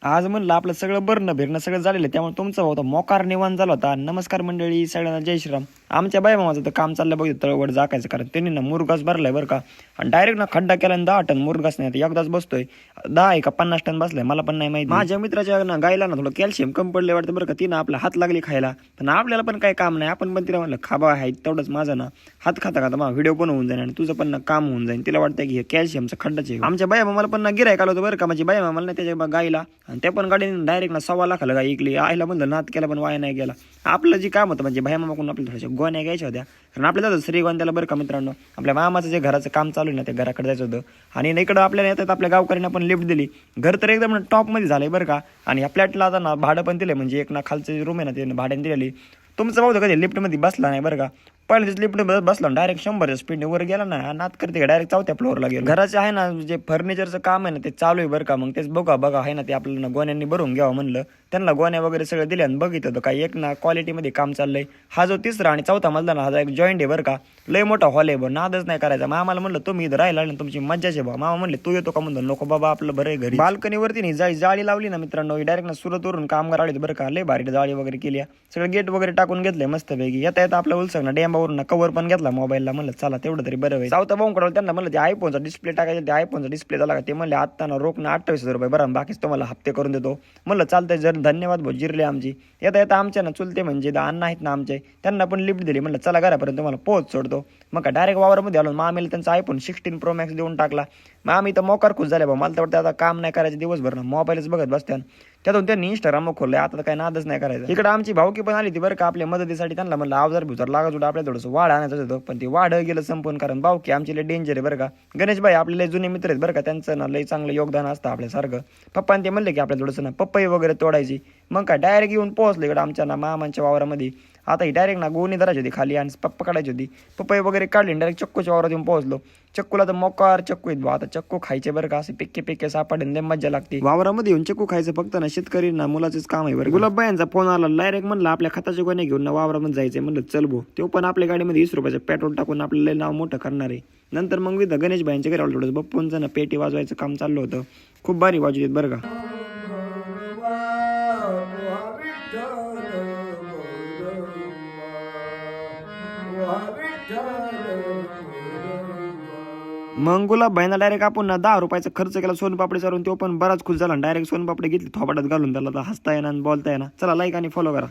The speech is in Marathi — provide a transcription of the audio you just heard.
आज म्हणलं आपलं सगळं बरणं फिरणं सगळं झालेलं त्यामुळे तुमचा होता मोकार निवांत झाला होता. नमस्कार मंडळी सगळ्यांना जय श्रीराम. आमच्या बाय मामाचं तर काम चाललं बघितलं तळवड जाकायचं, कारण त्यांनी ना मुरगास भरलाय बरं का, आणि डायरेक्ट ना खड्डा केला आणि 10 टन मुरगास नाही आता एकदाच बसतोय. 10 आहे का 50 टन बसलाय मला पण नाही माहिती. माझ्या मित्राच्या ना गायला ना थोडं कॅल्शियम कमी पडले वाटतं बरं का, तिनं आपला हात लागली खायला, पण आपल्याला पण काही काम नाही. आपण पण तिला म्हणलं खाबा आहे तेवढंच माझं ना हात खाता खाता मग व्हिडिओ पण होऊन जाईल आणि तुझं पण ना काम होऊन जाईल. तिला वाटतं की हे कॅल्शियमचं खड्डाच आहे. आमच्या बाय मामाला पण ना गिरायक आलं होतं बरं का, म्हणजे बाय मामाला नाही त्याच्या गायला, आणि ते पण गाडीने डायरेक्ट ना 1.25 लाखाला गाय ऐकली. आईला म्हणलं नात केला पण वाया नाही गेला. आपलं जे काम होतं म्हणजे भाई मामाकडून आपल्याला थोड्याशा गोण्या घ्यायच्या होत्या, कारण आपल्या जातं श्रीगोंद्याला बरं का मित्रांनो. आपल्या मामाचं जे घराचं काम चालू आहे ना, त्या घराकडे जायचं होतं. आणि इकडं आपल्याला येतात आपल्या गावकऱ्यांना पण लिफ्ट दिली. घर तर एकदम टॉपमध्ये झालंय बरं का. आणि ह्या फ्लॅटला आता ना भाडं पण दिलं, म्हणजे एक ना खालचं रूम आहे ना ते भाड्याने दिलेली. तुमचं भाऊ कधी लिफ्टमध्ये बसला नाही बरं का. पहिल्या लिफ्टमध्ये बसला डायरेक्ट 100च्या स्पीडने वर गेला ना, नात करते डायरेक्ट 4थ्या फ्लोअरला गेलो. घराचे आहे ना जे फर्निचरचं काम आहे ना ते चालू आहे बरं का. मग तेच बघा आहे ना ते आपल्याला गोण्यांनी भरून घ्यावं म्हणलं. त्यांना गोण्या वगैरे सगळं दिले आणि बघितलं होतं काही एक ना क्वालिटीमध्ये काम चाललंय. हा जो 3रा आणि 4था मजला ना हा एक जॉईंट आहे बरं का. लय मोठा हॉल आहे बरं, नादच नाही करायचा. मामाला म्हणलं तुम्ही इथं राहिला आणि तुमची मज्जाच आहे बा. मामा म्हणले तू येतो का म्हणतो, नको बाबा आपलं बरं आहे घरी. बाल्कनीवरती नाही जाळी लावली ना मित्रांनो, डायरेक्ट ना सुरतवरून कामगार आले बरं का. लय भारी जाळी वगैरे केली, सगळं गेट वगैरे टाकून घेतलंय मस्तपैकी. येता येता आपल्या उलसक ना डेंबावरून कवर पण घेतला मोबाईलला. म्हणलं चला तेवढं तरी बरं होईल. सावता भाऊंकडे त्यांना म्हणलं ते आयफोनचा डिस्प्ले टाकायचा, ते आयफोनचा डिस्प्ले झाला का. ते म्हणले आता ना रोख ना 28,000 रुपये बरं, बाकीच तुम्हाला हप्ते करून देतो. म्हणलं चालतंय जर धन्यवाद भाऊ जिरले आमची. येता येता आमच्या ना चुलते म्हणजे अण्णा आहेत ना आमचे, त्यांना पण लिफ्ट दिली. म्हणलं चला घरापर्यंत तुम्हाला पोहोच सोडतो. मग का डायरेक्ट वावरामध्ये आलो. मामीला त्यांचा आयफोन 16 प्रो मॅक्स देऊन टाकला. मग आम्ही तर मोकार खुश झाले बा. मला तर वाटतं आता काम नाही करायचं दिवसभर ना मोबाईलच बघत बसत्यान. त्यातून त्यांनी इंस्टाग्राम खोललंय, आता तर काही नादच नाही करायचं. इकडे आमची भाऊकी पण आली ती बरं का आपल्या मदतीसाठी. त्यांना म्हणलं अवजार भिजार लागत होतं आपल्याला थोडंसं वाढ आणायचं होतं, पण ते वाढ गेलं संपून, कारण भाऊकी आमची लय डेंजर आहे बरं का. गणेश भाई आपले लय जुने मित्र आहेत बरं का, त्यांचं ना लय चांगलं योगदान असतं आपल्यासारखं. पप्पाने ते म्हणले की आपल्याला थोडंसं ना पपई वगैरे तोडायची. मग काय डायरेक्ट येऊन पोहोचलं इकडे आमच्या ना मामांच्या वावरामध्ये. आता ही डायरेक्ट ना गोणी धरायची होती खाली आणि पप्पा काढायची होती. पपई वगैरे काढली डायरेक्ट चक्कूच्या वावरात येऊन पोहोचलो. चक्कूला तर मोकार चक्कू आहेत बा. आता चक्कू खायचे बरं का, असे पिक्के सापडले मजा लागते. वावरामध्ये येऊन चक्कू खायचं फक्त ना शेतकरी ना मुलाचंच काम आहे बरं. गुलाबबाईंचा फोन आला डायरेक्ट, म्हणलं आपल्या खताच्या गोण्या घेऊन ना वावरामध्ये जायचंय. म्हणलं चल भो. तो पण आपल्या गाडीमध्ये 20 रुपयाचं पेट्रोल टाकून आपल्याला नाव मोठं करणार आहे. नंतर मग विध गणेश भाईंच्या घरी आलो. थोडंसं बप्पूंचं ना पेटी वाजवायचं काम चाललं होतं. खूप भारी वाजवत बरं का. मग गुलाबबाईंना डायरेक्ट आपण ना 10 रुपयाचा खर्च केला सोनपापडी चालून. तो पण बराच खुश झाला. डायरेक्ट सोनपापडी घेतली थोपाटात घालून. त्याला हसता येणार आणि बोलता येणार. चला लाईक आणि फॉलो करा.